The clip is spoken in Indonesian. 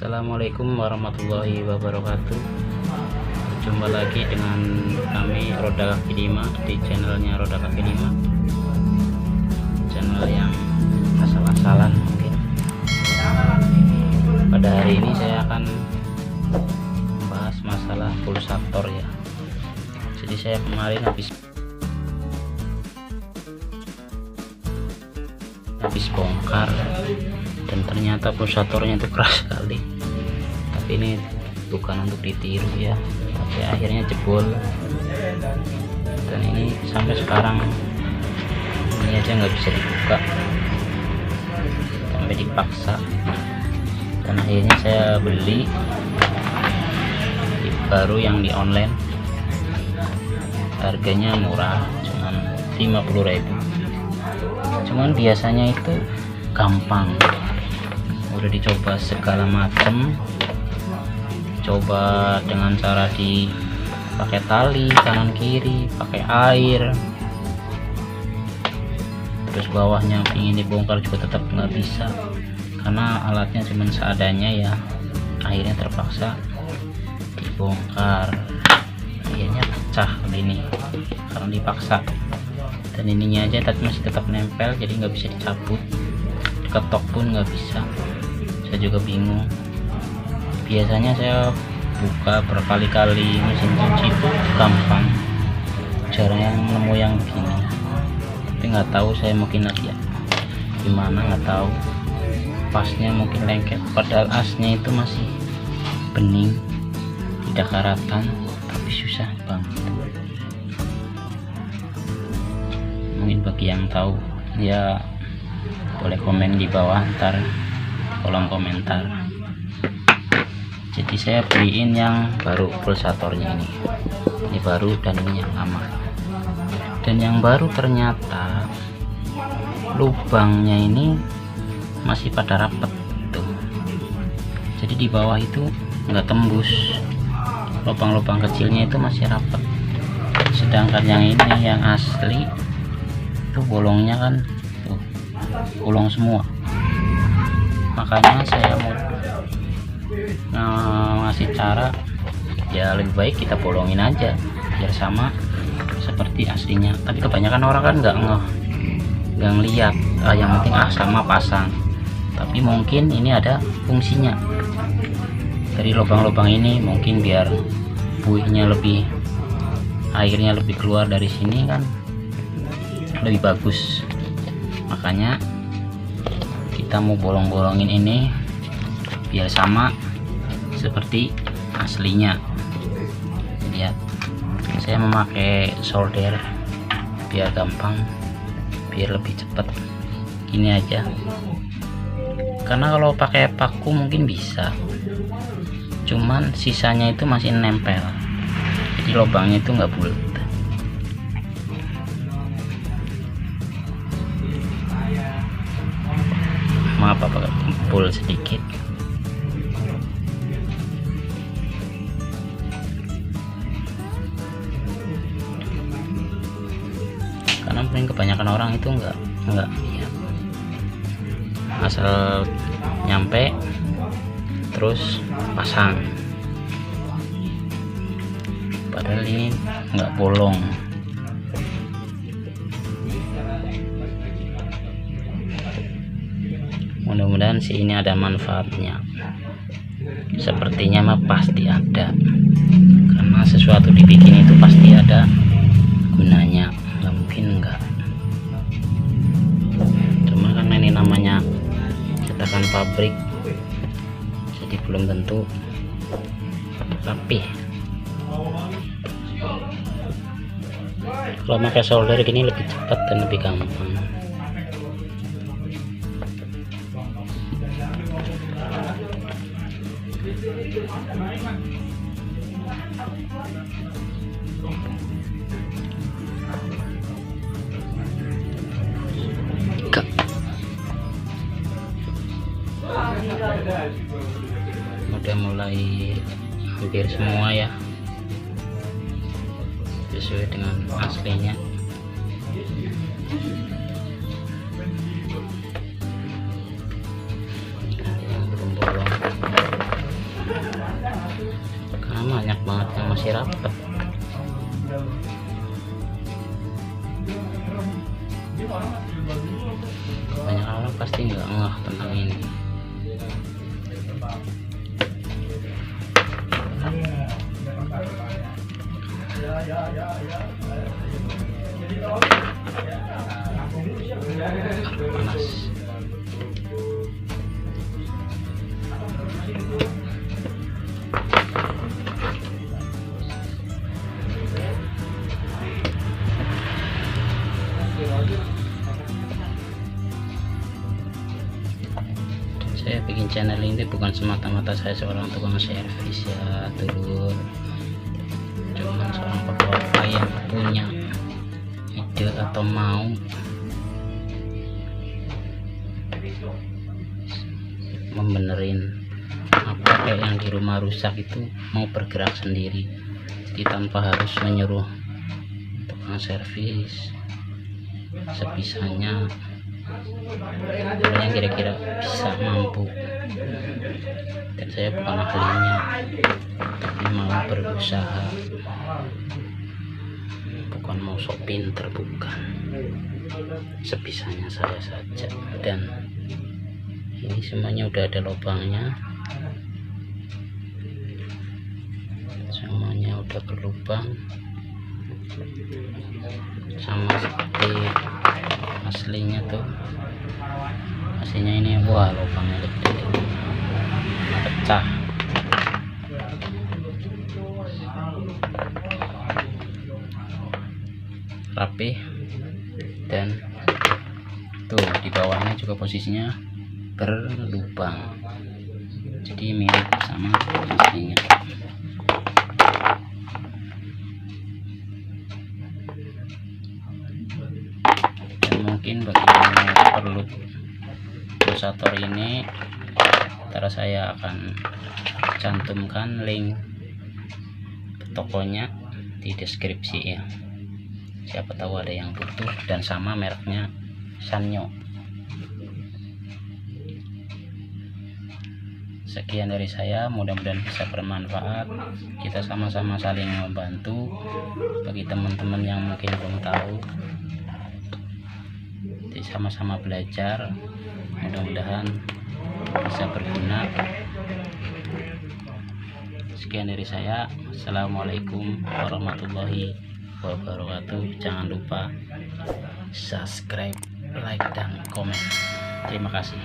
Assalamualaikum warahmatullahi wabarakatuh. Jumpa lagi dengan kami Roda Kaki 5 di channelnya Roda Kaki 5, channel yang asal-asalan mungkin. Pada hari ini saya akan bahas masalah pulsator ya. Jadi saya kemarin habis bongkar dan ternyata pulsatornya itu keras sekali, tapi ini bukan untuk ditiru ya, tapi akhirnya jebol. Dan ini sampai sekarang ini aja nggak bisa dibuka, sampai dipaksa. Dan akhirnya saya beli baru yang di online, harganya murah, cuman 50.000. Cuman biasanya itu gampang, udah dicoba segala macam, coba dengan cara pakai tali kanan kiri, pakai air, terus bawahnya ingin dibongkar juga tetap nggak bisa karena alatnya cuma seadanya ya. Akhirnya terpaksa dibongkar, akhirnya pecah begini karena dipaksa. Dan ininya aja masih tetap nempel, jadi nggak bisa dicabut, diketok pun nggak bisa. Saya juga bingung. Biasanya saya buka berkali-kali mesin cuci itu gampang, jarang yang nemu yang begini. Tapi nggak tahu, saya mungkin lagi ya gimana, nggak tahu, pasnya mungkin lengket, padahal asnya itu masih bening, tidak karatan, tapi susah banget. Mungkin bagi yang tahu ya boleh komen di bawah, ntar kolom komentar. Jadi saya beliin yang baru pulsatornya ini baru, dan ini yang lama. Dan yang baru ternyata lubangnya ini masih pada rapet tuh, jadi di bawah itu nggak tembus, lubang-lubang kecilnya itu masih rapet. Sedangkan yang ini yang asli itu bolongnya kan tuh, bolong semua. Makanya saya mau ngasih cara ya, lebih baik kita bolongin aja biar sama seperti aslinya. Tapi kebanyakan orang kan nggak ngeliat, yang penting sama pasang. Tapi mungkin ini ada fungsinya dari lubang-lubang ini, mungkin biar buihnya lebih, airnya lebih keluar dari sini kan lebih bagus. Makanya kita mau bolong-bolongin ini biar sama seperti aslinya. Lihat, saya memakai solder biar gampang, biar lebih cepat. Gini aja, karena kalau pakai paku mungkin bisa, cuman sisanya itu masih nempel, jadi lubangnya itu nggak bulat. Maaf pakai kumpul sedikit. Karena mungkin kebanyakan orang itu enggak ya, asal nyampe terus pasang, padahal ini enggak bolong. Mudah-mudahan sih ini ada manfaatnya. Sepertinya mah pasti ada, karena sesuatu dibikin itu pasti ada gunanya, nggak mungkin enggak. Cuma karena ini namanya cetakan pabrik, jadi belum tentu rapi. Kalau pakai solder gini lebih cepat dan lebih gampang. Udah mulai hampir semua ya, sesuai dengan aslinya. Yang belum bolong masih rapet. Banyak orang pasti nggak ngeh tentang ini. Panas. Saya bikin channel ini bukan semata-mata saya seorang tukang servis ya turun, cuma seorang bapak yang punya ide atau mau membenerin apa kayak yang di rumah rusak itu, mau bergerak sendiri, jadi tanpa harus menyuruh tukang servis, sebisanya yang kira-kira bisa mampu. Dan saya bukan ahlinya, tapi mau berusaha, bukan mau sok pinter, bukan, sebisanya saya saja. Dan ini semuanya udah ada lubangnya, semuanya udah berlubang sama seperti aslinya tuh. Aslinya ini wah lubangnya gede, pecah. Rapi. Dan tuh di bawahnya juga posisinya berlubang, jadi mirip sama aslinya. Dan mungkin bagi yang perlu pulsator ini, ntar saya akan cantumkan link tokonya di deskripsi ya, siapa tahu ada yang butuh, dan sama mereknya Sanyo. Sekian dari saya, mudah-mudahan bisa bermanfaat. Kita sama-sama saling membantu. Bagi teman-teman yang mungkin belum tahu, sama-sama belajar, mudah-mudahan bisa berguna. Sekian dari saya, assalamualaikum warahmatullahi wabarakatuh. Jangan lupa subscribe, like, dan komen. Terima kasih.